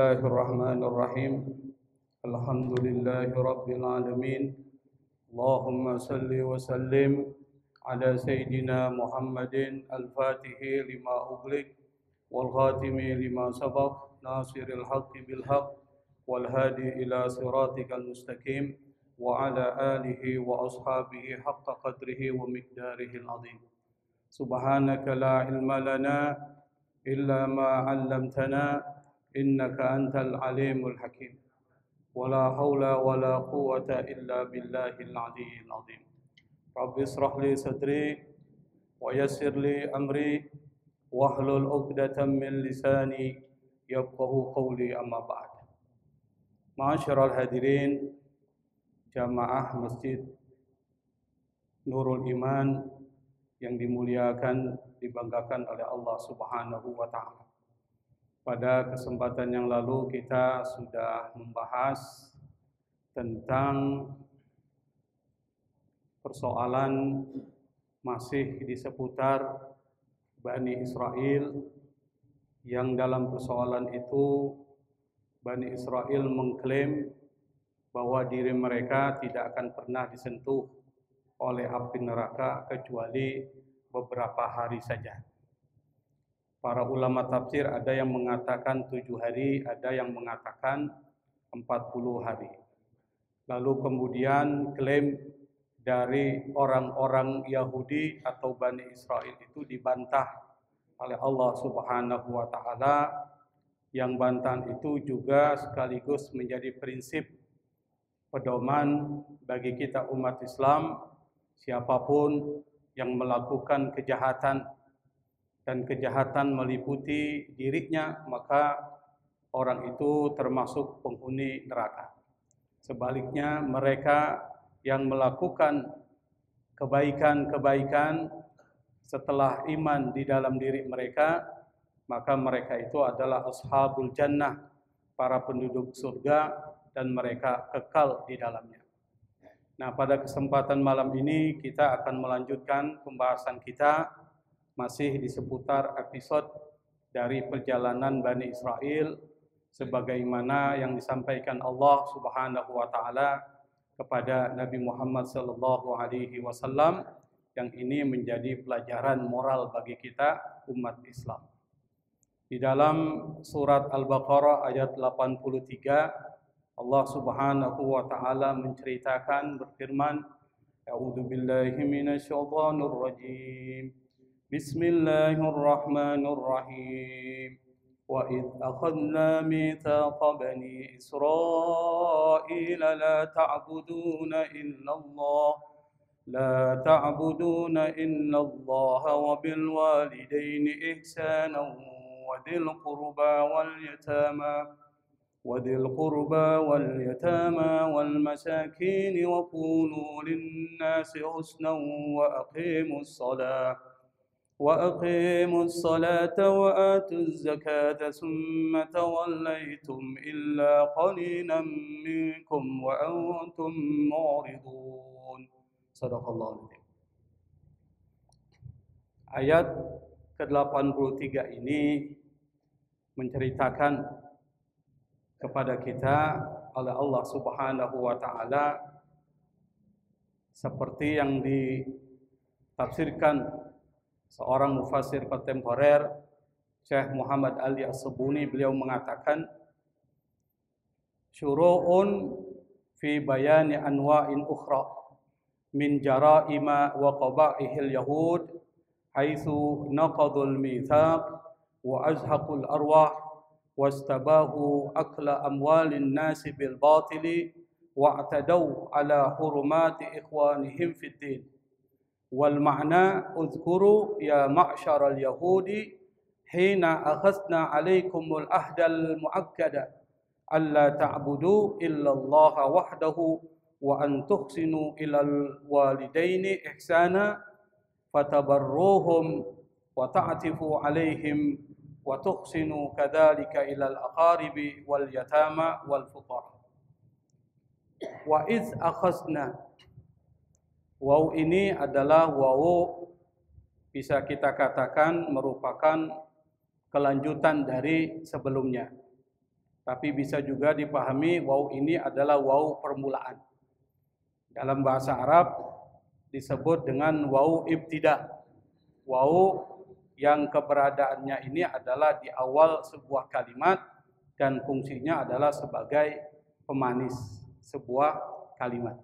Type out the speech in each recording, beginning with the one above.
الله الرحمن الرحيم الحمد لله رب العالمين اللهم صل وسلم على سيدنا محمد الفاتح لما أغلق والخاتم لما سبق ناصر الحق بالحق والهادي إلى صراطك المستقيم وعلى آله وأصحابه حق قدره ومقداره العظيم سبحانك لا علم لنا إلا ما علمتنا إنك أنت العليم الحكيم ولا حول ولا قوة إلا بالله العلي العظيم رب اشرح لي صدري ويسر لي أمري واحلل عقدة من لساني يفقهوا قولي أما بعد. Ma'asyiral hadirin jamaah Masjid Nurul Iman yang dimuliakan, dibanggakan oleh Allah Subhanahu wa taala. Pada kesempatan yang lalu kita sudah membahas tentang persoalan masih di seputar Bani Israel, yang dalam persoalan itu Bani Israel mengklaim bahwa diri mereka tidak akan pernah disentuh oleh api neraka kecuali beberapa hari saja. Para ulama tafsir ada yang mengatakan 7 hari, ada yang mengatakan 40 hari. Lalu kemudian klaim dari orang-orang Yahudi atau Bani Israel itu dibantah oleh Allah Subhanahu wa taala, yang bantahan itu juga sekaligus menjadi prinsip pedoman bagi kita umat Islam. Siapapun yang melakukan kejahatan dan kejahatan meliputi dirinya, maka orang itu termasuk penghuni neraka. Sebaliknya, mereka yang melakukan kebaikan-kebaikan setelah iman di dalam diri mereka, maka mereka itu adalah ashabul jannah, para penduduk surga, dan mereka kekal di dalamnya. Nah, pada kesempatan malam ini kita akan melanjutkan pembahasan kita masih di seputar episode dari perjalanan Bani Israel, sebagaimana yang disampaikan Allah Subhanahu wa taala kepada Nabi Muhammad sallallahu alaihi wasallam, yang ini menjadi pelajaran moral bagi kita umat Islam. Di dalam surat Al-Baqarah ayat 83, Allah Subhanahu wa taala menceritakan, berfirman, A'udzu billahi minasyaitonir rajim. Bismillahirrahmanirrahim. Wa id akhadna mitsaqa bani Israil la ta'buduna illallah wa bil walidaini ihsanan wa dhil qurba wal yatama wal masakin wa qulu lin-nasi husnan wa aqimus salata wa atuz zakata thumma tawallaytum illa qalilan minkum wa antum mu'ridun. Shadaqallahu alazim. Ayat ke-83 ini menceritakan kepada kita oleh Allah Subhanahu wa taala seperti yang ditafsirkan seorang mufassir kontemporer, Syekh Muhammad Ali As-Subuni. Beliau mengatakan, syuru'un fi bayani anwa'in ukhra min jara'ima wa qaba'ihil yahud haitsu naqadul mitsaq wa azhaqul arwah واستباهوا أكل أموال الناس بالباطل واعتدوا على حرمات إخوانهم في الدين والمعنى اذكروا يا معشر اليهود حين أخذنا عليكم العهد المؤكد ألا تعبدوا إلا الله وحده وأن تحسنوا إلى الوالدين إحسانا فتبروهم وتعطفوا عليهم wa tuhsinu kadzalika ilal aqaribi wal yatama wal fuqara. Wa iz akhasna. Waw ini adalah waw, bisa kita katakan merupakan kelanjutan dari sebelumnya. Tapi bisa juga dipahami waw ini adalah waw permulaan. Dalam bahasa Arab disebut dengan waw ibtida. Waw yang keberadaannya ini adalah di awal sebuah kalimat dan fungsinya adalah sebagai pemanis sebuah kalimat.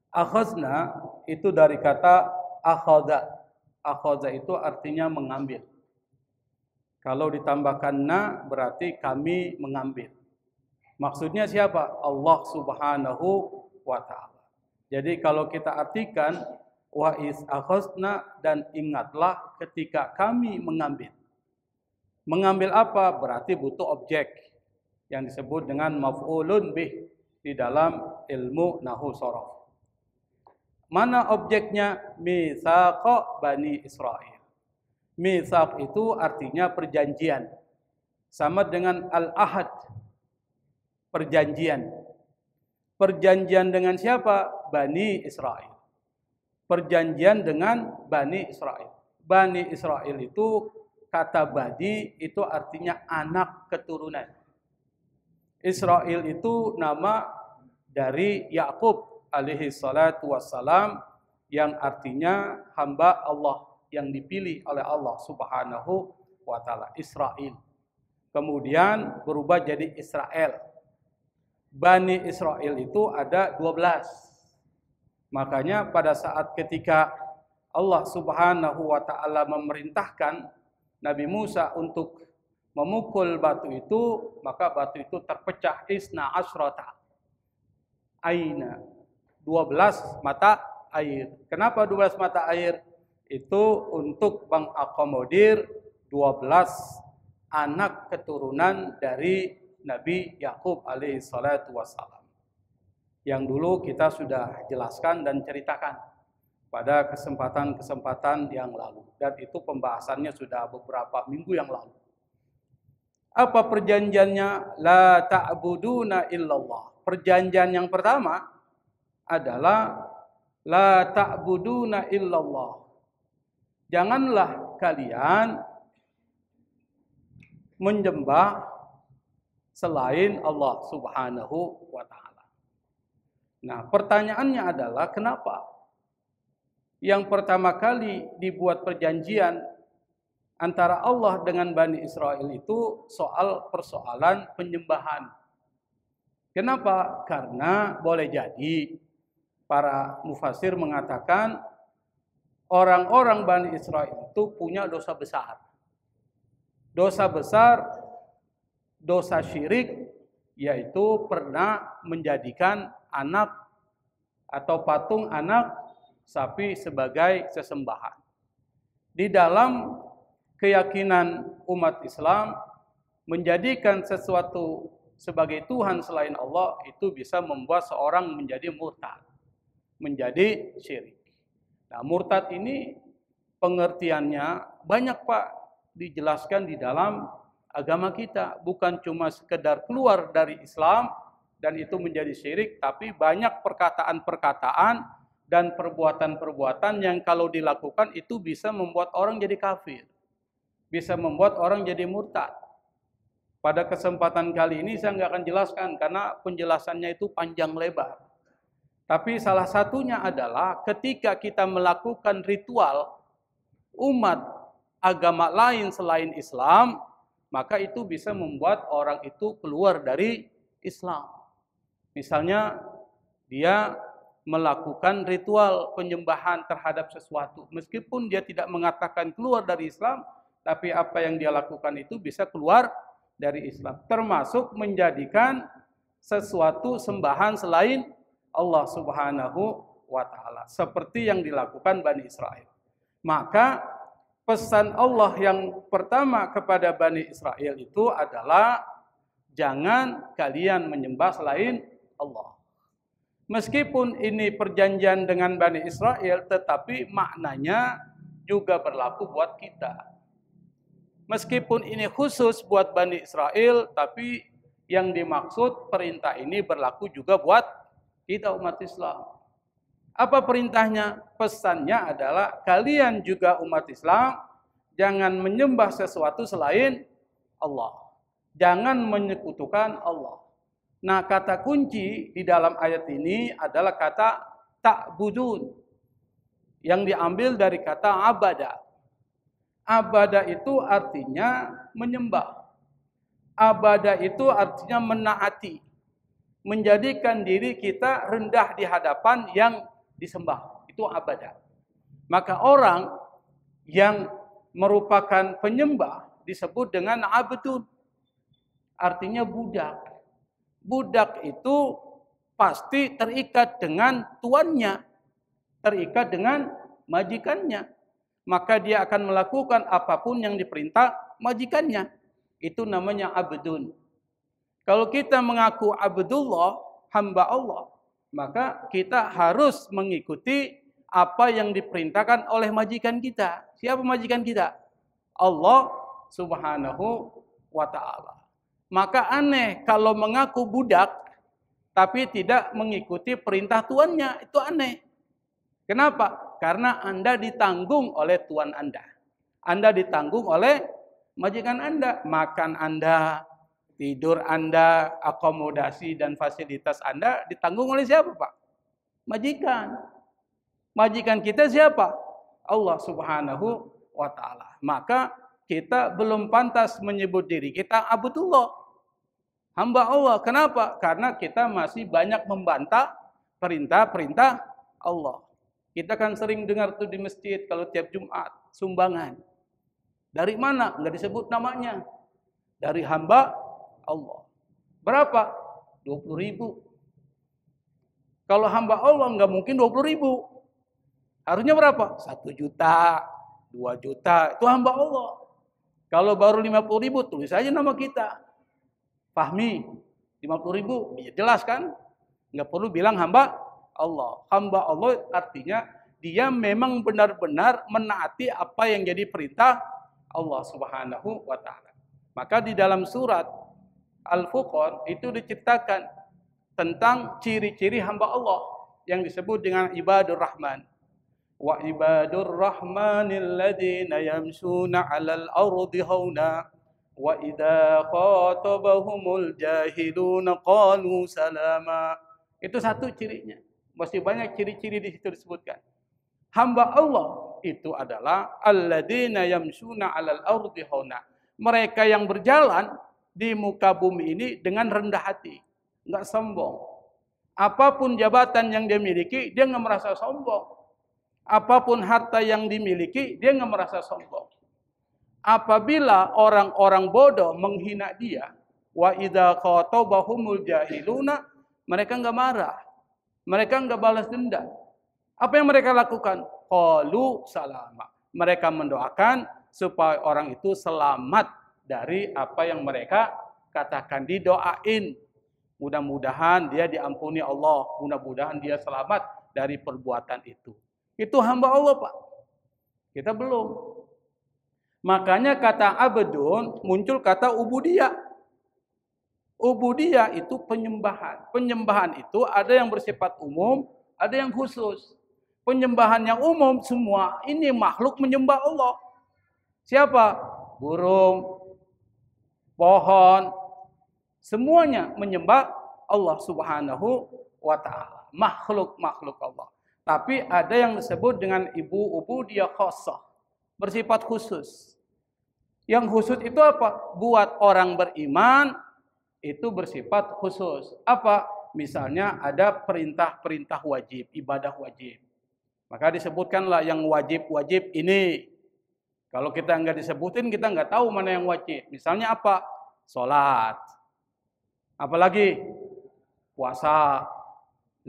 Akhazna itu dari kata akhadha. Akhadha itu artinya mengambil. Kalau ditambahkan na berarti kami mengambil. Maksudnya siapa? Allah Subhanahu wa ta'ala. Jadi kalau kita artikan wa is akhazna, dan ingatlah ketika kami mengambil. Mengambil apa? Berarti butuh objek yang disebut dengan maf'ulun bih di dalam ilmu nahwu sharaf. Mana objeknya? Mitsaqa Bani Israil. Mitsaq itu artinya perjanjian. Sama dengan al-ahad, perjanjian. Perjanjian dengan siapa? Bani Israil. Perjanjian dengan Bani Israil. Bani Israil itu, kata bani itu artinya anak keturunan. Israel itu nama dari Yakub alaihi salatu wassalam, yang artinya hamba Allah yang dipilih oleh Allah Subhanahu wa ta'ala, Israel. Kemudian berubah jadi Israel. Bani Israel itu ada 12. Makanya pada saat ketika Allah Subhanahu wa ta'ala memerintahkan Nabi Musa untuk memukul batu itu, maka batu itu terpecah isna asrata aina, 12 mata air. Kenapa 12 mata air? Itu untuk mengakomodir 12 anak keturunan dari Nabi Yakub alaihi salatu wassalam. Yang dulu kita sudah jelaskan dan ceritakan pada kesempatan-kesempatan yang lalu. Dan itu pembahasannya sudah beberapa minggu yang lalu. Apa perjanjiannya? La ta'buduna illallah. Perjanjian yang pertama adalah la ta'buduna illallah. Janganlah kalian menyembah selain Allah Subhanahu wa ta'ala. Nah, pertanyaannya adalah kenapa? Yang pertama kali dibuat perjanjian antara Allah dengan Bani Israel itu soal persoalan penyembahan. Kenapa? Karena boleh jadi para mufasir mengatakan orang-orang Bani Israil itu punya dosa besar. Dosa besar, dosa syirik, yaitu pernah menjadikan anak atau patung anak sapi sebagai sesembahan. Di dalam keyakinan umat Islam, menjadikan sesuatu sebagai Tuhan selain Allah itu bisa membuat seorang menjadi murtad, menjadi syirik. Nah, murtad ini pengertiannya banyak Pak, dijelaskan di dalam agama kita. Bukan cuma sekedar keluar dari Islam dan itu menjadi syirik, tapi banyak perkataan-perkataan dan perbuatan-perbuatan yang kalau dilakukan itu bisa membuat orang jadi kafir, bisa membuat orang jadi murtad. Pada kesempatan kali ini saya nggak akan jelaskan karena penjelasannya itu panjang lebar. Tapi salah satunya adalah ketika kita melakukan ritual umat agama lain selain Islam, maka itu bisa membuat orang itu keluar dari Islam. Misalnya dia melakukan ritual penyembahan terhadap sesuatu, meskipun dia tidak mengatakan keluar dari Islam, tapi apa yang dia lakukan itu bisa keluar dari Islam, termasuk menjadikan sesuatu sembahan selain Allah Subhanahu wa ta'ala, seperti yang dilakukan Bani Israel. Maka pesan Allah yang pertama kepada Bani Israel itu adalah jangan kalian menyembah selain Allah. Meskipun ini perjanjian dengan Bani Israel, tetapi maknanya juga berlaku buat kita. Meskipun ini khusus buat Bani Israel, tapi yang dimaksud perintah ini berlaku juga buat kita umat Islam. Apa perintahnya? Pesannya adalah kalian juga umat Islam jangan menyembah sesuatu selain Allah. Jangan menyekutukan Allah. Nah, kata kunci di dalam ayat ini adalah kata ta'budun, yang diambil dari kata abada. Abada itu artinya menyembah. Abada itu artinya menaati. Menjadikan diri kita rendah di hadapan yang disembah. Itu abada. Maka orang yang merupakan penyembah disebut dengan abdun. Artinya budak. Budak itu pasti terikat dengan tuannya. Terikat dengan majikannya. Maka dia akan melakukan apapun yang diperintah majikannya. Itu namanya abdun. Kalau kita mengaku Abdullah, hamba Allah, maka kita harus mengikuti apa yang diperintahkan oleh majikan kita. Siapa majikan kita? Allah Subhanahu wa ta'ala. Maka aneh kalau mengaku budak tapi tidak mengikuti perintah tuannya, itu aneh. Kenapa? Karena Anda ditanggung oleh tuan Anda. Anda ditanggung oleh majikan Anda. Makan Anda, tidur Anda, akomodasi dan fasilitas Anda ditanggung oleh siapa, Pak? Majikan. Majikan kita siapa? Allah Subhanahu wa ta'ala. Maka kita belum pantas menyebut diri kita Abdullah, hamba Allah. Kenapa? Karena kita masih banyak membantah perintah-perintah Allah. Kita kan sering dengar tuh di masjid kalau tiap Jumat sumbangan. Dari mana? Enggak disebut namanya. Dari hamba Allah. Berapa? 20.000. Kalau hamba Allah enggak mungkin 20.000. Harusnya berapa? 1 juta, 2 juta. Itu hamba Allah. Kalau baru 50.000 tulis aja nama kita. Fahmi 50.000. Ya jelas kan? Enggak perlu bilang hamba Allah. Hamba Allah artinya dia memang benar-benar menaati apa yang jadi perintah Allah Subhanahu wa ta'ala. Maka di dalam surat Al-Furqan itu diceritakan tentang ciri-ciri hamba Allah yang disebut dengan ibadur rahman. Wa ibadur rahmanil ladzina yamshuna 'alal ardi hauna wa idza khatabahumul jahiluna qalu salama. Itu satu cirinya. Masih banyak ciri-ciri di situ disebutkan. Hamba Allah itu adalah alladzina yamshuna 'alal ardi hauna. Mereka yang berjalan di muka bumi ini dengan rendah hati, enggak sombong. Apapun jabatan yang dia miliki, dia enggak merasa sombong. Apapun harta yang dimiliki, dia enggak merasa sombong. Apabila orang-orang bodoh menghina dia, wa idza khatabahumul jahiluna, mereka enggak marah. Mereka enggak balas dendam. Apa yang mereka lakukan? Qalu salama. Mereka mendoakan supaya orang itu selamat dari apa yang mereka katakan. Didoain. Mudah-mudahan dia diampuni Allah. Mudah-mudahan dia selamat dari perbuatan itu. Itu hamba Allah, Pak. Kita belum. Makanya kata abdun muncul kata ubudiyah. Ubudiyah itu penyembahan. Penyembahan itu ada yang bersifat umum, ada yang khusus. Penyembahan yang umum semua ini makhluk menyembah Allah. Siapa? Burung, pohon, semuanya menyembah Allah Subhanahu wa ta'ala. Makhluk-makhluk Allah. Tapi ada yang disebut dengan ubudiyah khassah, bersifat khusus. Yang khusus itu apa? Buat orang beriman itu bersifat khusus. Apa? Misalnya ada perintah-perintah wajib, ibadah wajib. Maka disebutkanlah yang wajib-wajib ini. Kalau kita enggak disebutin, kita enggak tahu mana yang wajib. Misalnya apa? Salat. Apalagi? Puasa,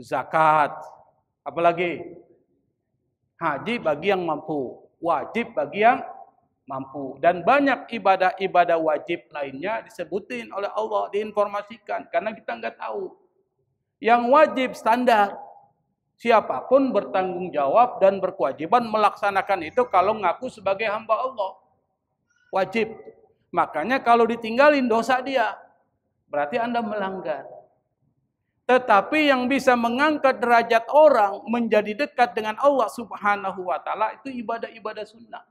zakat. Apalagi? Haji bagi yang mampu. Wajib bagi yang mampu. Dan banyak ibadah-ibadah wajib lainnya disebutin oleh Allah, diinformasikan. Karena kita enggak tahu. Yang wajib standar. Siapapun bertanggung jawab dan berkewajiban melaksanakan itu kalau ngaku sebagai hamba Allah. Wajib. Makanya kalau ditinggalin dosa dia. Berarti Anda melanggar. Tetapi yang bisa mengangkat derajat orang menjadi dekat dengan Allah Subhanahu wa ta'ala itu ibadah-ibadah sunnah.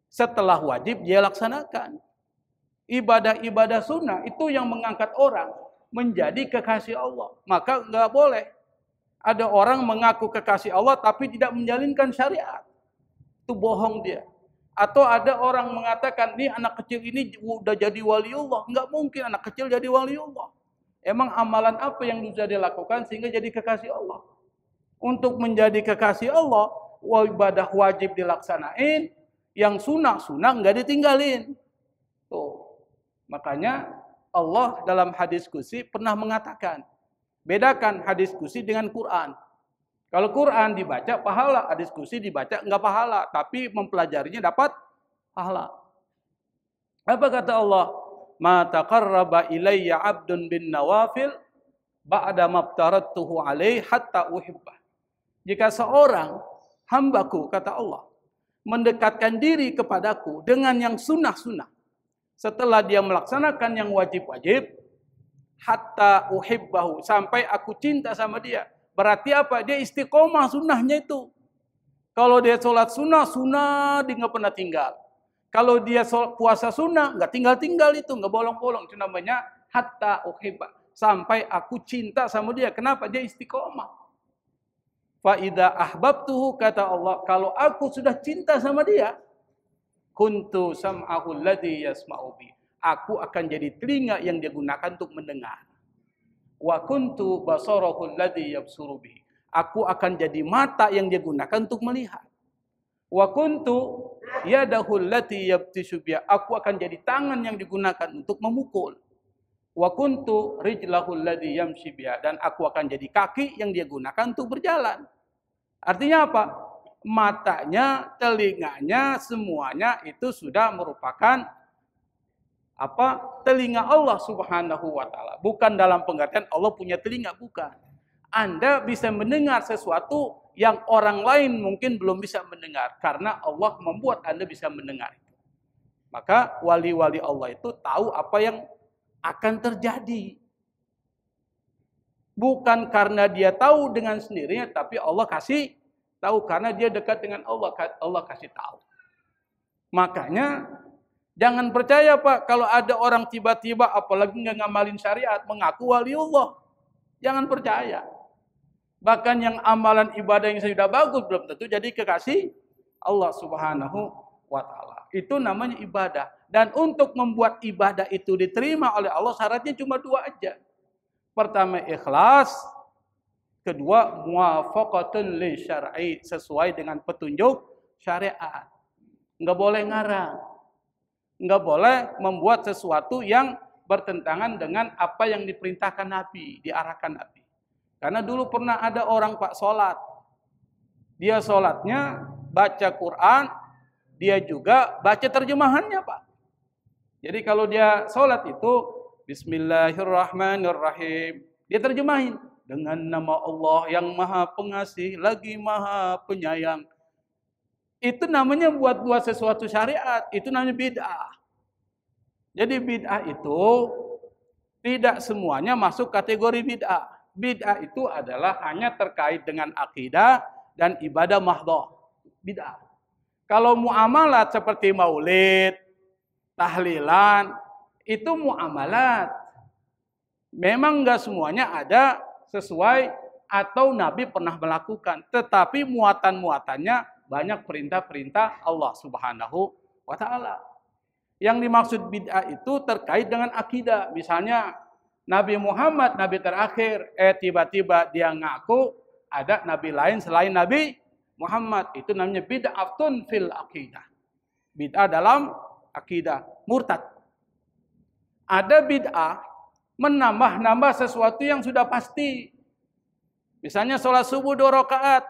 Setelah wajib dia laksanakan. Ibadah-ibadah sunnah itu yang mengangkat orang menjadi kekasih Allah. Maka nggak boleh ada orang mengaku kekasih Allah tapi tidak menjalinkan syariat. Itu bohong dia. Atau ada orang mengatakan, nih anak kecil ini udah jadi waliullah. Nggak mungkin anak kecil jadi waliullah. Emang amalan apa yang bisa dilakukan sehingga jadi kekasih Allah? Untuk menjadi kekasih Allah, ibadah wajib dilaksanain, yang sunnah-sunnah nggak ditinggalin. Tuh. Makanya Allah dalam hadis qudsi pernah mengatakan, bedakan hadis qudsi dengan Quran. Kalau Quran dibaca pahala, hadis qudsi dibaca enggak pahala, tapi mempelajarinya dapat pahala. Apa kata Allah? Ma taqarraba ilayya 'abdun bin nawafil ba'da maftaratuhu alaihi hatta uhibbah. Jika seorang hambaku, kata Allah, mendekatkan diri kepadaku dengan yang sunnah-sunnah, setelah dia melaksanakan yang wajib-wajib, hatta uhibbahu, sampai aku cinta sama dia. Berarti apa? Dia istiqomah sunnahnya itu. Kalau dia sholat sunnah, dia nggak pernah tinggal. Kalau dia puasa sunnah, nggak tinggal-tinggal itu, nggak bolong-bolong. Itu namanya hatta uhibbah. Sampai aku cinta sama dia. Kenapa? Dia istiqomah. Fa idza ahbabtuhu, kata Allah, kalau aku sudah cinta sama dia, kuntu sam'ahu alladhi yasma'u bi. Aku akan jadi telinga yang dia gunakan untuk mendengar. Wa kuntu basarahu alladhi yabsuru bi. Aku akan jadi mata yang dia gunakan untuk melihat. Wa kuntu yadahu allati yabtishu bi. Aku akan jadi tangan yang digunakan untuk memukul. Wa kuntu rijlahu alladhi yamshi bi. Dan aku akan jadi kaki yang dia gunakan untuk berjalan. Artinya apa? Matanya, telinganya, semuanya itu sudah merupakan telinga Allah Subhanahu wa taala. Bukan dalam pengertian Allah punya telinga, bukan. Anda bisa mendengar sesuatu yang orang lain mungkin belum bisa mendengar karena Allah membuat Anda bisa mendengar itu. Maka wali-wali Allah itu tahu apa yang akan terjadi. Bukan karena dia tahu dengan sendirinya, tapi Allah kasih tahu karena dia dekat dengan Allah. Allah kasih tahu. Makanya jangan percaya Pak kalau ada orang tiba-tiba apalagi nggak ngamalin syariat mengaku waliullah. Jangan percaya. Bahkan yang amalan ibadah yang sudah bagus belum tentu jadi kekasih Allah Subhanahu wa taala. Itu namanya ibadah. Dan untuk membuat ibadah itu diterima oleh Allah syaratnya cuma dua aja. Pertama ikhlas, kedua muwafaqatun li syar'i, sesuai dengan petunjuk syariat. Enggak boleh ngarang. Enggak boleh membuat sesuatu yang bertentangan dengan apa yang diperintahkan Nabi, diarahkan Nabi. Karena dulu pernah ada orang Pak sholat. Dia sholatnya baca Quran, dia juga baca terjemahannya Pak. Jadi kalau dia sholat itu Bismillahirrahmanirrahim, dia terjemahin dengan nama Allah yang Maha Pengasih lagi Maha Penyayang. Itu namanya buat sesuatu syariat, itu namanya bid'ah. Jadi bid'ah itu tidak semuanya masuk kategori bid'ah. Bid'ah itu adalah hanya terkait dengan akidah dan ibadah mahdhah. Bid'ah. Kalau muamalat seperti maulid, tahlilan, itu muamalat. Memang enggak semuanya ada sesuai atau Nabi pernah melakukan. Tetapi muatan-muatannya banyak perintah-perintah Allah Subhanahu wa ta'ala. Yang dimaksud bid'ah itu terkait dengan akidah. Misalnya Nabi Muhammad, Nabi terakhir, tiba-tiba dia ngaku ada Nabi lain selain Nabi Muhammad. Itu namanya bid'atun fil akidah. Bid'ah dalam akidah, murtad. Ada bid'ah menambah-nambah sesuatu yang sudah pasti. Misalnya sholat subuh 2 rakaat,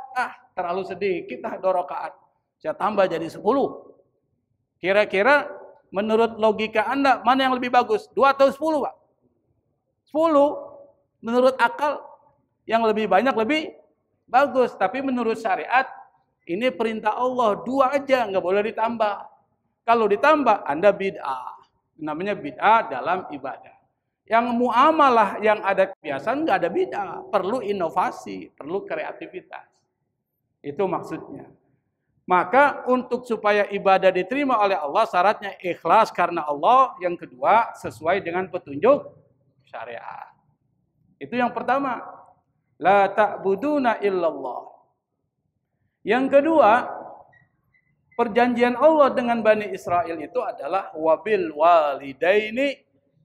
terlalu sedikit 2 rakaat. Saya tambah jadi 10. Kira-kira menurut logika Anda mana yang lebih bagus? 2 atau 10, Pak? 10 menurut akal yang lebih banyak lebih bagus. Tapi menurut syariat ini perintah Allah 2 aja, nggak boleh ditambah. Kalau ditambah Anda bid'ah. Namanya bid'ah dalam ibadah. Yang muamalah yang ada kebiasaan nggak ada bid'ah. Perlu inovasi, perlu kreativitas. Itu maksudnya. Maka untuk supaya ibadah diterima oleh Allah syaratnya ikhlas karena Allah. Yang kedua sesuai dengan petunjuk syariat. Itu yang pertama. La ta'buduna illallah. Yang kedua, perjanjian Allah dengan Bani Israel itu adalah wabil walidaini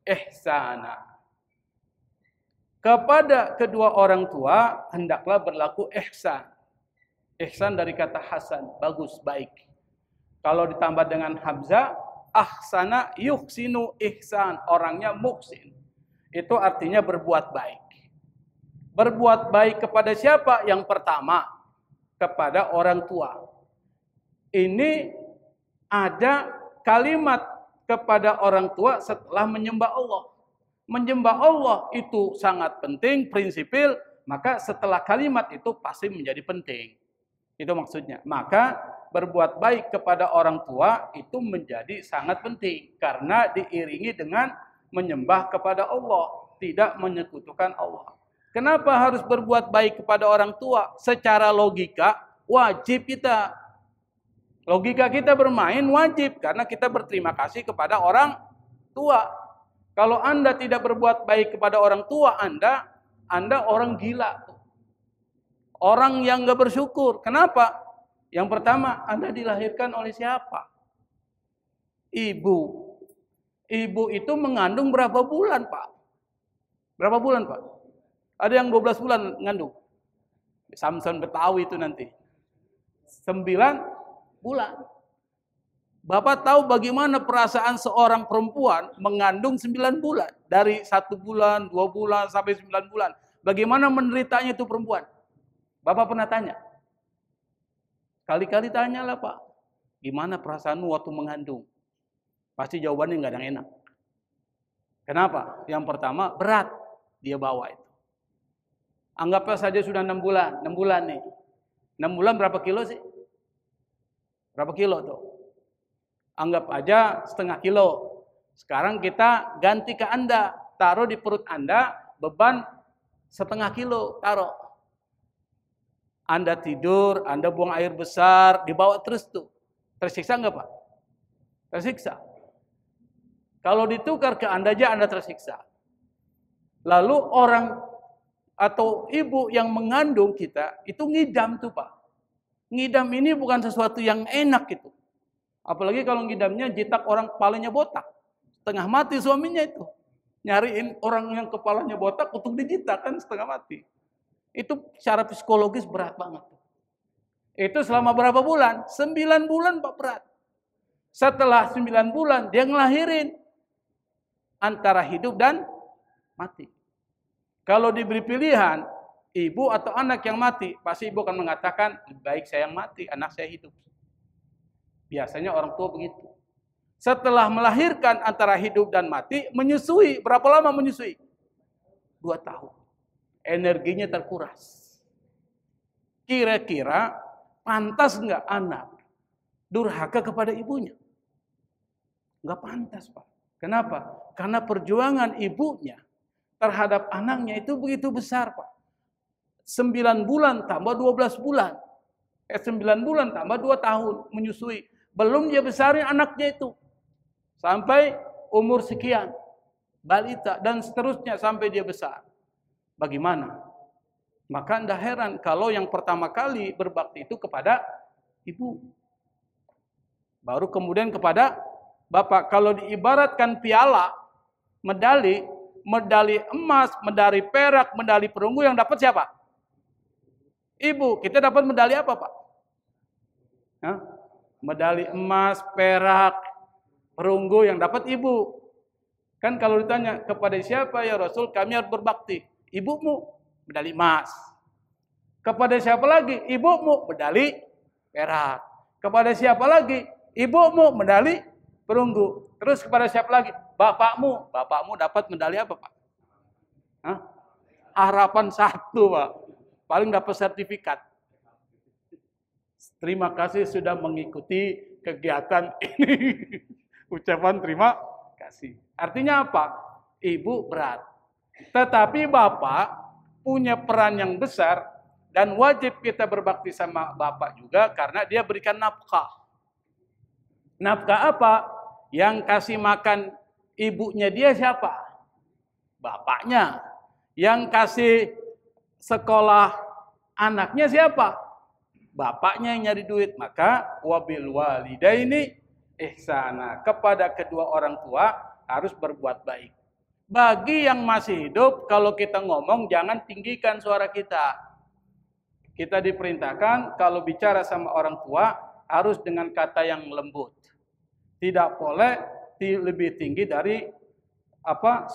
ihsana. Kepada kedua orang tua hendaklah berlaku ihsan. Ihsan dari kata hasan, bagus, baik. Kalau ditambah dengan hamzah, ahsana yuhsinu ihsan, orangnya muhsin. Itu artinya berbuat baik. Berbuat baik kepada siapa? Yang pertama, kepada orang tua. Ini ada kalimat kepada orang tua setelah menyembah Allah. Menyembah Allah itu sangat penting, prinsipil, maka setelah kalimat itu pasti menjadi penting. Itu maksudnya. Maka berbuat baik kepada orang tua itu menjadi sangat penting. Karena diiringi dengan menyembah kepada Allah. Tidak menyekutukan Allah. Kenapa harus berbuat baik kepada orang tua? Secara logika wajib kita. Logika kita bermain wajib. Karena kita berterima kasih kepada orang tua. Kalau Anda tidak berbuat baik kepada orang tua Anda orang gila. Orang yang gak bersyukur. Kenapa? Yang pertama, Anda dilahirkan oleh siapa? Ibu. Ibu itu mengandung berapa bulan, Pak? Berapa bulan, Pak? Ada yang 12 bulan mengandung. Samson Betawi itu nanti. 9 bulan. Bapak tahu bagaimana perasaan seorang perempuan mengandung 9 bulan. Dari 1 bulan, 2 bulan, sampai 9 bulan. Bagaimana menderitanya itu perempuan? Bapak pernah tanya? Kali-kali tanyalah Pak. Gimana perasaanmu waktu mengandung? Pasti jawabannya nggak ada yang enak. Kenapa? Yang pertama berat dia bawa itu. Anggaplah saja sudah 6 bulan. 6 bulan nih. 6 bulan berapa kilo sih? Berapa kilo tuh? Anggap aja setengah kilo. Sekarang kita ganti ke Anda. Taruh di perut Anda beban setengah kilo. Taruh. Anda tidur, Anda buang air besar, dibawa terus tuh. Tersiksa enggak Pak? Tersiksa. Kalau ditukar ke Anda aja Anda tersiksa. Lalu orang atau ibu yang mengandung kita, itu ngidam tuh Pak. Ngidam ini bukan sesuatu yang enak gitu. Apalagi kalau ngidamnya jitak orang kepalanya botak. Setengah mati suaminya itu. Nyariin orang yang kepalanya botak untuk dijitak kan setengah mati. Itu secara psikologis berat banget. Itu selama berapa bulan? 9 bulan Pak berat. Setelah 9 bulan dia ngelahirin. Antara hidup dan mati. Kalau diberi pilihan, ibu atau anak yang mati, pasti ibu akan mengatakan, lebih baik saya yang mati, anak saya hidup. Biasanya orang tua begitu. Setelah melahirkan antara hidup dan mati, menyusui. Berapa lama menyusui? 2 tahun. Energinya terkuras. Kira-kira pantas nggak anak durhaka kepada ibunya? Nggak pantas Pak. Kenapa? Karena perjuangan ibunya terhadap anaknya itu begitu besar Pak. 9 bulan tambah 12 bulan. 9 bulan tambah 2 tahun menyusui. Belum dia besarin anaknya itu. Sampai umur sekian. Balita dan seterusnya sampai dia besar. Bagaimana? Maka anda heran kalau yang pertama kali berbakti itu kepada ibu. Baru kemudian kepada bapak. Kalau diibaratkan piala, medali emas, medali perak, medali perunggu yang dapat siapa? Ibu. Kita dapat medali apa Pak? Hah? Medali emas, perak, perunggu yang dapat ibu. Kan kalau ditanya kepada siapa ya Rasul kami harus berbakti. Ibumu medali emas. Kepada siapa lagi? Ibumu medali perak. Kepada siapa lagi? Ibumu medali perunggu. Terus kepada siapa lagi? Bapakmu. Bapakmu dapat medali apa Pak? Hah? Harapan 1 Pak. Paling dapat sertifikat. Terima kasih sudah mengikuti kegiatan ini. Ucapan terima kasih. Artinya apa? Ibu berat. Tetapi bapak punya peran yang besar Dan wajib kita berbakti sama bapak juga karena dia berikan nafkah. Nafkah apa? Yang kasih makan ibunya dia siapa? Bapaknya. Yang kasih sekolah anaknya siapa? Bapaknya yang nyari duit. Maka wabil walidaini ihsana, kepada kedua orang tua harus berbuat baik. Bagi yang masih hidup, kalau kita ngomong jangan tinggikan suara kita. Kita diperintahkan kalau bicara sama orang tua harus dengan kata yang lembut. Tidak boleh lebih tinggi dari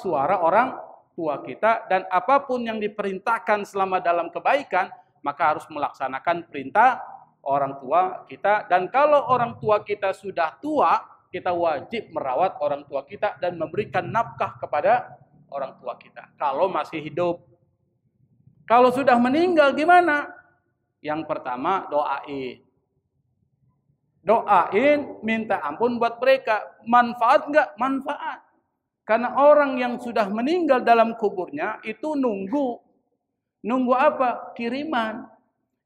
suara orang tua kita, dan apapun yang diperintahkan selama dalam kebaikan maka harus melaksanakan perintah orang tua kita. Dan kalau orang tua kita sudah tua, kita wajib merawat orang tua kita dan memberikan nafkah kepada orang tua kita kalau masih hidup. Kalau sudah meninggal gimana? Yang pertama doain. Doain, minta ampun buat mereka. Manfaat enggak? Manfaat. Karena orang yang sudah meninggal dalam kuburnya itu nunggu. Nunggu apa? Kiriman.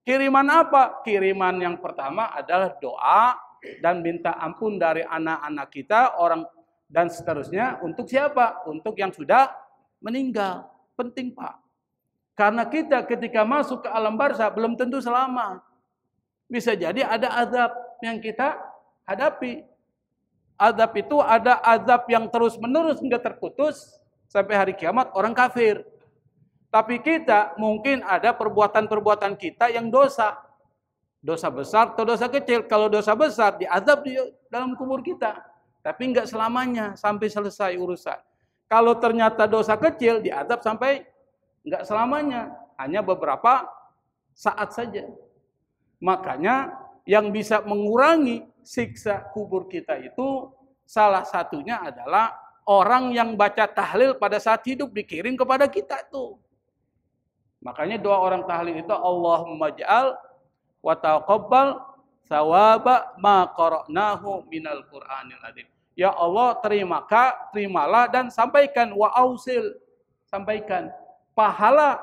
Kiriman apa? Kiriman yang pertama adalah doa dan minta ampun dari anak-anak kita, orang dan seterusnya. Untuk siapa? Untuk yang sudah meninggal. Penting, Pak. Karena kita ketika masuk ke alam barzah belum tentu selamat. Bisa jadi ada azab yang kita hadapi. Azab itu ada azab yang terus-menerus enggak terputus sampai hari kiamat, orang kafir. Tapi kita mungkin ada perbuatan-perbuatan kita yang dosa. Dosa besar atau dosa kecil. Kalau dosa besar diazab di dalam kubur kita. Tapi enggak selamanya sampai selesai urusan. Kalau ternyata dosa kecil diazab sampai enggak selamanya, hanya beberapa saat saja. Makanya yang bisa mengurangi siksa kubur kita itu salah satunya adalah orang yang baca tahlil pada saat hidup dikirim kepada kita tuh. Makanya doa orang tahlil itu Allahumma ja'al wa taqabbal thawaba ma qara'nahu minal Qur'anil azim. Ya Allah, terimalah dan sampaikan wa ausil, sampaikan pahala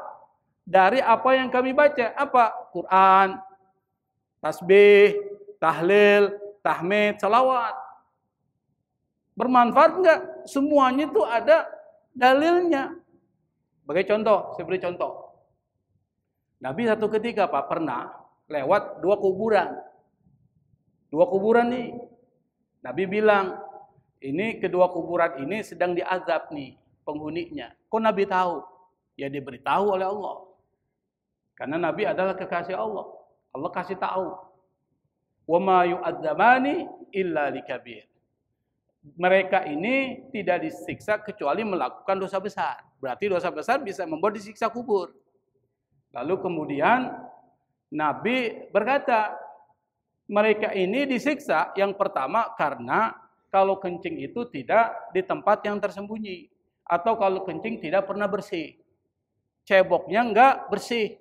dari apa yang kami baca. Apa? Quran, tasbih, tahlil, tahmid, salawat. Bermanfaat enggak? Semuanya itu ada dalilnya. Sebagai contoh, saya beri contoh. Nabi satu ketika Pak pernah lewat dua kuburan. Dua kuburan nih. Nabi bilang, ini kedua kuburan ini sedang diazab nih penghuninya. Kok Nabi tahu? Ya diberitahu oleh Allah. Karena Nabi adalah kekasih Allah. Allah kasih tahu. Wa ma yu'adzabani illa likabir. Mereka ini tidak disiksa kecuali melakukan dosa besar. Berarti dosa besar bisa membuat disiksa kubur. Lalu kemudian Nabi berkata, mereka ini disiksa yang pertama karena kalau kencing itu tidak di tempat yang tersembunyi. Atau kalau kencing tidak pernah bersih. Ceboknya enggak bersih.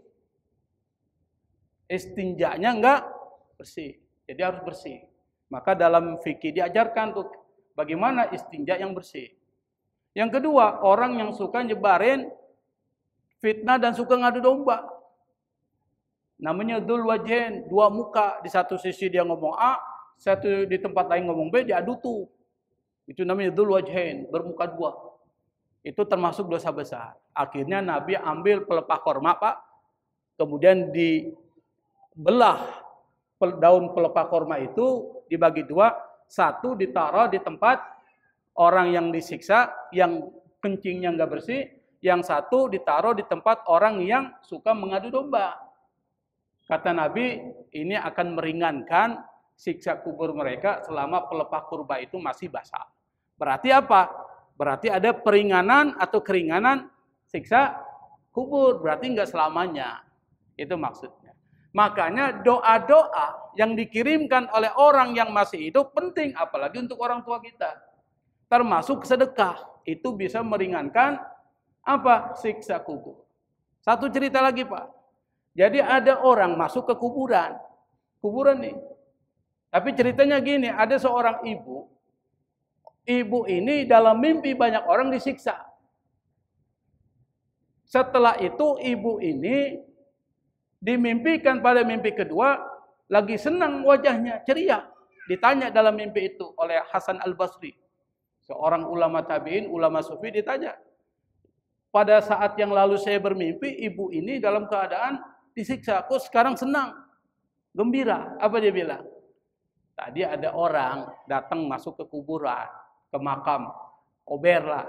Istinjanya enggak bersih. Jadi harus bersih. Maka dalam fikih diajarkan tuh bagaimana istinja yang bersih. Yang kedua, orang yang suka nyebarin fitnah dan suka ngadu domba. Namanya dzul wajhain, dua muka. Di satu sisi dia ngomong A, satu di tempat lain ngomong B, diadu tuh. Itu namanya dzul wajhain, bermuka dua. Itu termasuk dosa besar. Akhirnya Nabi ambil pelepah korma, Pak. Kemudian dibelah daun pelepah korma itu dibagi dua. Satu ditaruh di tempat orang yang disiksa, yang kencingnya nggak bersih. Yang satu ditaruh di tempat orang yang suka mengadu domba. Kata Nabi, ini akan meringankan siksa kubur mereka selama pelepah kurma itu masih basah. Berarti apa? Berarti ada peringanan atau keringanan siksa kubur. Berarti nggak selamanya. Itu maksudnya. Makanya doa-doa yang dikirimkan oleh orang yang masih hidup penting. Apalagi untuk orang tua kita. Termasuk sedekah. Itu bisa meringankan apa? Siksa kubur. Satu cerita lagi, Pak. Jadi ada orang masuk ke kuburan. Kuburan nih. Tapi ceritanya gini, ada seorang ibu. Ibu ini dalam mimpi banyak orang disiksa. Setelah itu ibu ini Dimimpikan pada mimpi kedua, lagi senang wajahnya, ceria. Ditanya dalam mimpi itu oleh Hasan Al-Basri, seorang ulama tabi'in, ulama sufi, ditanya, pada saat yang lalu saya bermimpi, ibu ini dalam keadaan disiksa, kok sekarang senang, gembira. Apa dia bilang? Tadi ada orang datang masuk ke kuburan, ke makam, Ober lah.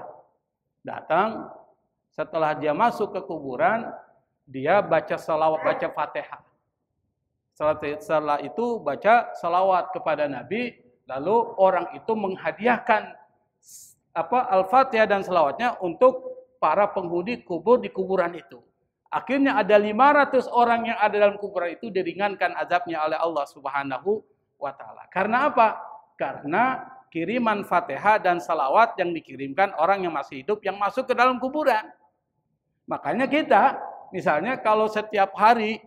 Datang, setelah dia masuk ke kuburan, dia baca salawat, baca Fatihah. Setelah itu baca salawat kepada Nabi, lalu orang itu menghadiahkan Al-Fatihah dan salawatnya untuk para penghuni kubur di kuburan itu. Akhirnya ada 500 orang yang ada dalam kuburan itu diringankan azabnya oleh Allah Subhanahu wa taala. Karena apa? Karena kiriman Fatihah dan salawat yang dikirimkan orang yang masih hidup yang masuk ke dalam kuburan. Makanya kita misalnya kalau setiap hari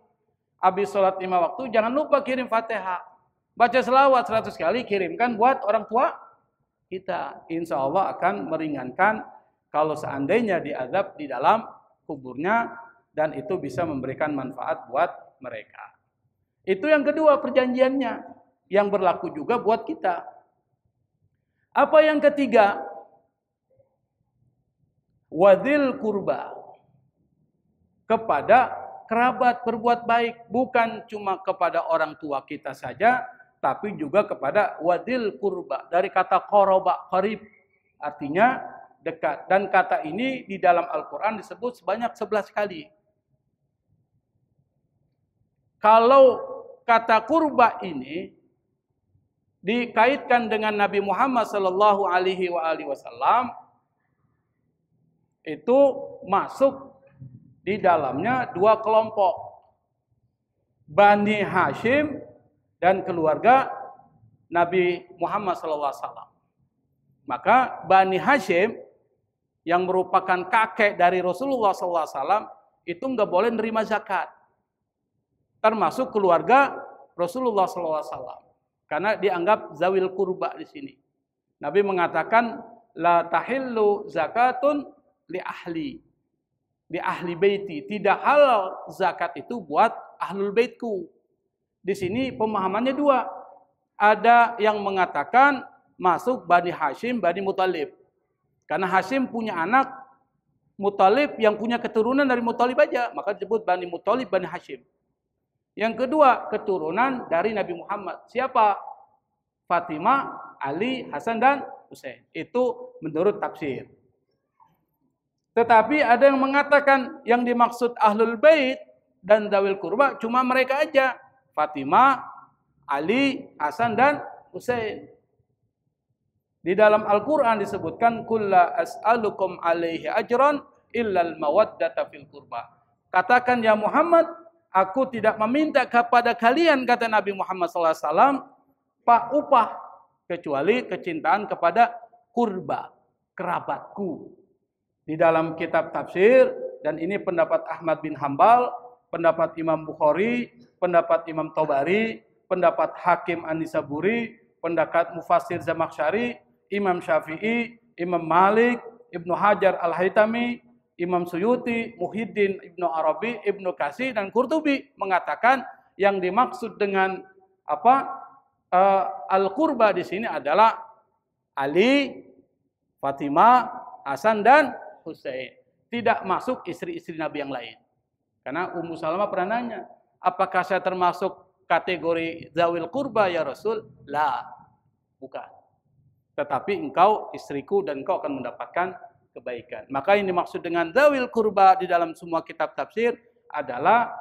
habis sholat 5 waktu, jangan lupa kirim Fatihah. Baca selawat 100 kali, kirimkan buat orang tua kita. Insya Allah akan meringankan kalau seandainya diazab di dalam kuburnya, dan itu bisa memberikan manfaat buat mereka. Itu yang kedua perjanjiannya, yang berlaku juga buat kita. Apa yang ketiga? Wadil kurba. Kepada kerabat berbuat baik, bukan cuma kepada orang tua kita saja, tapi juga kepada wadil kurba. Dari kata qoroba, qarib, artinya dekat. Dan kata ini di dalam Al-Quran disebut sebanyak 11 kali. Kalau kata kurba ini dikaitkan dengan Nabi Muhammad sallallahu alaihi wasallam, itu masuk di dalamnya dua kelompok, Bani Hashim dan keluarga Nabi Muhammad sallallahu alaihi wasallam. Maka Bani Hashim yang merupakan kakek dari Rasulullah sallallahu alaihi wasallam itu nggak boleh nerima zakat, termasuk keluarga Rasulullah sallallahu alaihi wasallam, karena dianggap zawil kurba di sini. Nabi mengatakan la tahillu zakatun li ahli baiti, tidak halal zakat itu buat ahlul baitku. Di sini pemahamannya dua. Ada yang mengatakan masuk Bani Hashim, Bani Muthalib. Karena Hashim punya anak, Muthalib yang punya keturunan dari Muthalib aja, maka disebut Bani Muthalib, Bani Hashim. Yang kedua, keturunan dari Nabi Muhammad. Siapa? Fatimah, Ali, Hasan, dan Husain. Itu menurut tafsir. Tetapi ada yang mengatakan yang dimaksud Ahlul Bait dan Zawil Kurba cuma mereka aja. Fatimah, Ali, Hasan, dan Husain. Di dalam Al-Quran disebutkan, Kulla as'alukum alaihi ajran illal mawaddata fil kurba. Katakan ya Muhammad, aku tidak meminta kepada kalian, kata Nabi Muhammad SAW, upah, kecuali kecintaan kepada kurba, kerabatku. Di dalam kitab tafsir, dan ini pendapat Ahmad bin Hambal, pendapat Imam Bukhari, pendapat Imam Tobari, pendapat Hakim An-Nisaburi, pendapat Mufassir Zamakhsyari, Imam Syafi'i, Imam Malik, Ibnu Hajar Al-Haytami, Imam Suyuti, Muhyiddin Ibnu Arabi, Ibnu Katsir, dan Qurtubi mengatakan yang dimaksud dengan al-qurba di sini adalah Ali, Fatimah, Hasan, dan Husain. Tidak masuk istri-istri Nabi yang lain. Karena Ummu Salamah pernah nanya, apakah saya termasuk kategori zawil qurba ya Rasul? La, bukan. Tetapi engkau istriku dan engkau akan mendapatkan kebaikan. Maka yang dimaksud dengan zawil kurba di dalam semua kitab tafsir adalah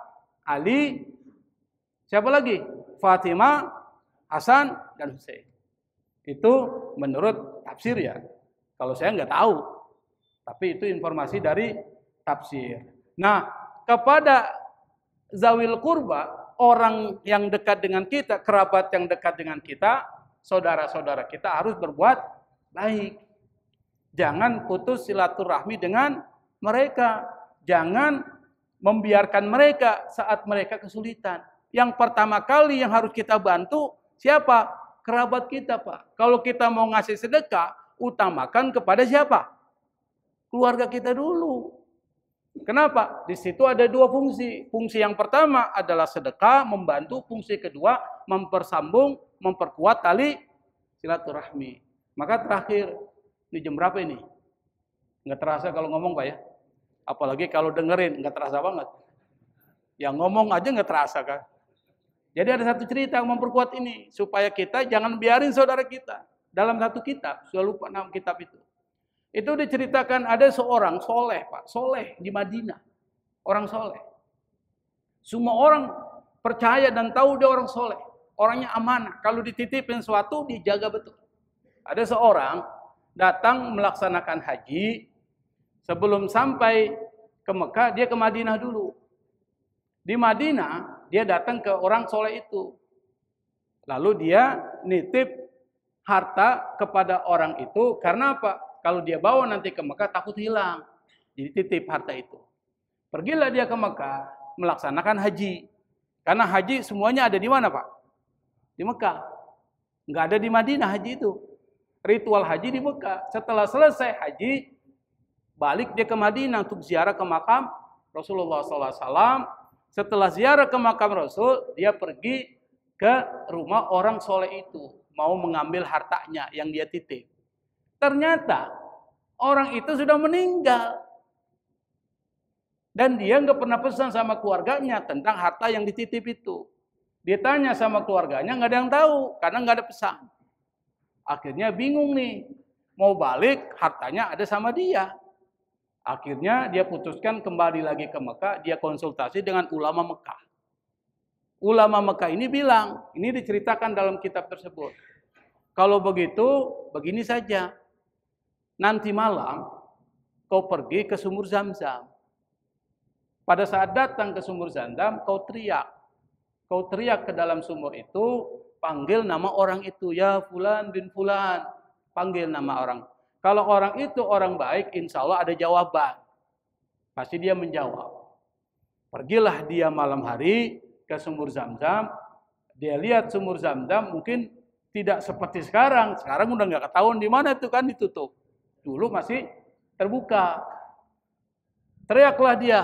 Ali, siapa lagi? Fatimah, Hasan, dan Husain. Itu menurut tafsir ya. Kalau saya nggak tahu. Tapi itu informasi dari tafsir. Nah, kepada zawil kurba, orang yang dekat dengan kita, kerabat yang dekat dengan kita, saudara-saudara kita harus berbuat baik. Jangan putus silaturahmi dengan mereka. Jangan membiarkan mereka saat mereka kesulitan. Yang pertama kali yang harus kita bantu siapa? Kerabat kita, Pak. Kalau kita mau ngasih sedekah, utamakan kepada siapa? Keluarga kita dulu. Kenapa? Di situ ada dua fungsi. Fungsi yang pertama adalah sedekah, membantu. Fungsi kedua, mempersambung, memperkuat tali silaturahmi. Maka terakhir, ini jam berapa ini? Nggak terasa kalau ngomong Pak ya. Apalagi kalau dengerin, nggak terasa banget. Yang ngomong aja nggak terasa kan. Jadi ada satu cerita yang memperkuat ini. Supaya kita jangan biarin saudara kita. Dalam satu kitab, saya lupa nama kitab itu. Itu diceritakan ada seorang soleh Pak. Soleh di Madinah. Orang soleh. Semua orang percaya dan tahu dia orang soleh. Orangnya amanah. Kalau dititipin sesuatu, dijaga betul. Ada seorang datang melaksanakan haji. Sebelum sampai ke Mekah, dia ke Madinah dulu. Di Madinah, dia datang ke orang soleh itu. Lalu dia nitip harta kepada orang itu. Karena apa? Kalau dia bawa nanti ke Mekah, takut hilang. Jadi titip harta itu. Pergilah dia ke Mekah, melaksanakan haji. Karena haji semuanya ada di mana Pak? Di Mekah. Nggak ada di Madinah haji itu. Ritual haji di Mekah. Setelah selesai haji, balik dia ke Madinah untuk ziarah ke makam Rasulullah SAW. Setelah ziarah ke makam Rasul, dia pergi ke rumah orang soleh itu. Mau mengambil hartanya yang dia titip. Ternyata orang itu sudah meninggal. Dan dia nggak pernah pesan sama keluarganya tentang harta yang dititip itu. Dia tanya sama keluarganya, nggak ada yang tahu. Karena nggak ada pesan. Akhirnya bingung nih. Mau balik, hartanya ada sama dia. Akhirnya dia putuskan kembali lagi ke Mekah. Dia konsultasi dengan ulama Mekah. Ulama Mekah ini bilang, ini diceritakan dalam kitab tersebut. Kalau begitu, begini saja. Nanti malam, kau pergi ke sumur Zam-Zam. Pada saat datang ke sumur Zam-Zam, kau teriak. Kau teriak ke dalam sumur itu, panggil nama orang itu. Ya Fulan bin Fulan. Panggil nama orang. Kalau orang itu orang baik, insya Allah ada jawaban. Pasti dia menjawab. Pergilah dia malam hari ke sumur Zam-Zam. Dia lihat sumur Zam-Zam mungkin tidak seperti sekarang. Sekarang udah nggak ketahuan di mana itu kan ditutup. Dulu masih terbuka. Teriaklah dia.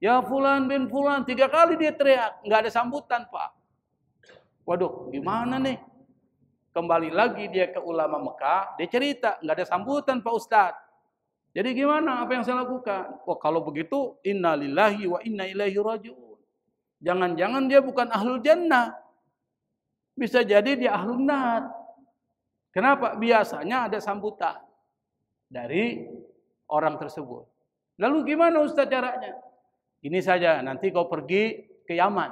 Ya Fulan bin Fulan. 3 kali dia teriak. Nggak ada sambutan Pak. Waduh gimana nih? Kembali lagi dia ke ulama Mekah. Dia cerita. Nggak ada sambutan Pak Ustadz. Jadi gimana? Apa yang saya lakukan? Wah kalau begitu. Inna lillahi wa inna ilaihi raji'un. Jangan-jangan dia bukan ahlul jannah. Bisa jadi dia ahlun nar. Kenapa? Biasanya ada sambutan dari orang tersebut. Lalu gimana Ustaz caranya? Ini saja, nanti kau pergi ke Yaman.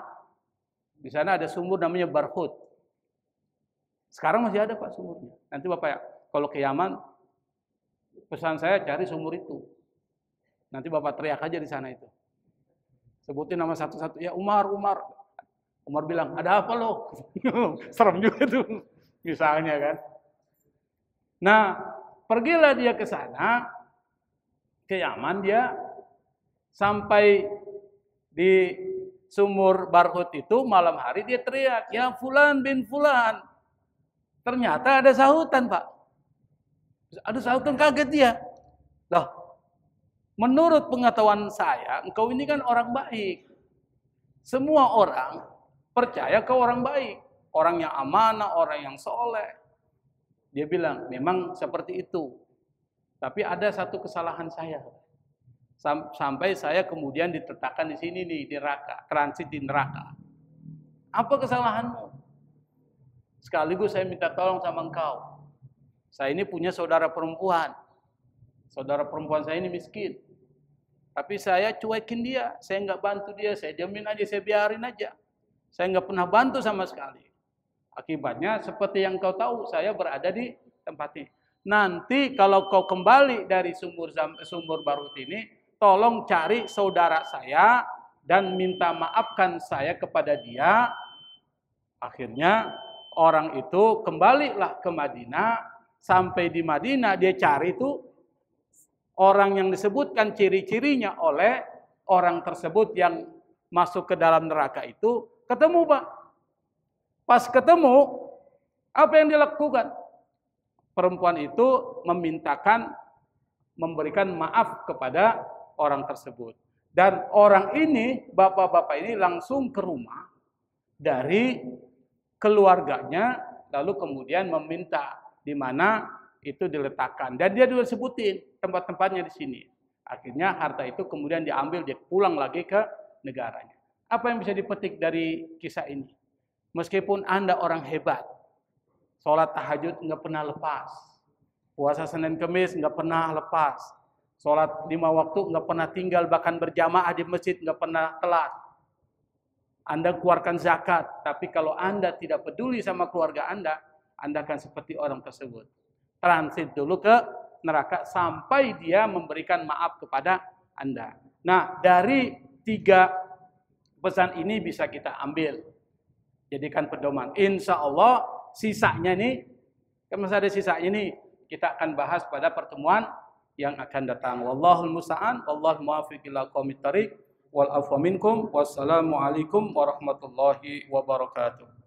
Di sana ada sumur namanya Barhut. Sekarang masih ada Pak sumurnya. Nanti Bapak ya, kalau ke Yaman, pesan saya cari sumur itu. Nanti Bapak teriak aja di sana itu. Sebutin nama satu-satu. Ya Umar. Umar bilang, ada apa lo? Serem juga tuh. Misalnya kan. Nah, pergilah dia ke sana, ke Yaman dia, sampai di sumur Barhut itu malam hari dia teriak, ya Fulan bin Fulan. Ternyata ada sahutan Pak. Ada sahutan, kaget dia. Loh, menurut pengetahuan saya, engkau ini kan orang baik. Semua orang percaya ke orang baik. Orang yang amanah, orang yang soleh. Dia bilang, memang seperti itu. Tapi ada satu kesalahan saya. Sampai saya kemudian diletakkan di sini nih, di neraka. Transit di neraka. Apa kesalahanmu? Sekaligus saya minta tolong sama engkau. Saya ini punya saudara perempuan. Saudara perempuan saya ini miskin. Tapi saya cuekin dia. Saya nggak bantu dia. Saya diamin aja, saya biarin aja. Saya nggak pernah bantu sama sekali. Akibatnya seperti yang kau tahu, saya berada di tempat ini. Nanti kalau kau kembali dari sumur Barhut ini, tolong cari saudara saya dan minta maafkan saya kepada dia. Akhirnya orang itu kembalilah ke Madinah. Sampai di Madinah dia cari itu orang yang disebutkan ciri-cirinya oleh orang tersebut yang masuk ke dalam neraka itu. Ketemu Pak. Pas ketemu, apa yang dilakukan? Perempuan itu memberikan maaf kepada orang tersebut. Dan orang ini, bapak-bapak ini langsung ke rumah dari keluarganya, lalu kemudian meminta di mana itu diletakkan. Dan dia juga sebutin tempat-tempatnya di sini. Akhirnya harta itu kemudian diambil, dia pulang lagi ke negaranya. Apa yang bisa dipetik dari kisah ini? Meskipun Anda orang hebat, sholat tahajud nggak pernah lepas, puasa Senin Kemis nggak pernah lepas, sholat 5 waktu nggak pernah tinggal, bahkan berjamaah di masjid nggak pernah telat. Anda keluarkan zakat, tapi kalau Anda tidak peduli sama keluarga Anda akan seperti orang tersebut. Transit dulu ke neraka sampai dia memberikan maaf kepada Anda. Nah, dari 3 pesan ini bisa kita ambil, jadikan pedoman. Insya Allah sisanya nih, kan masih ada sisanya nih, kita akan bahas pada pertemuan yang akan datang. Wallahul musta'an, wallahul muwaffiq ila aqwamit thariq, wal afwa minkum, wassalamu alaikum warahmatullahi wabarakatuh.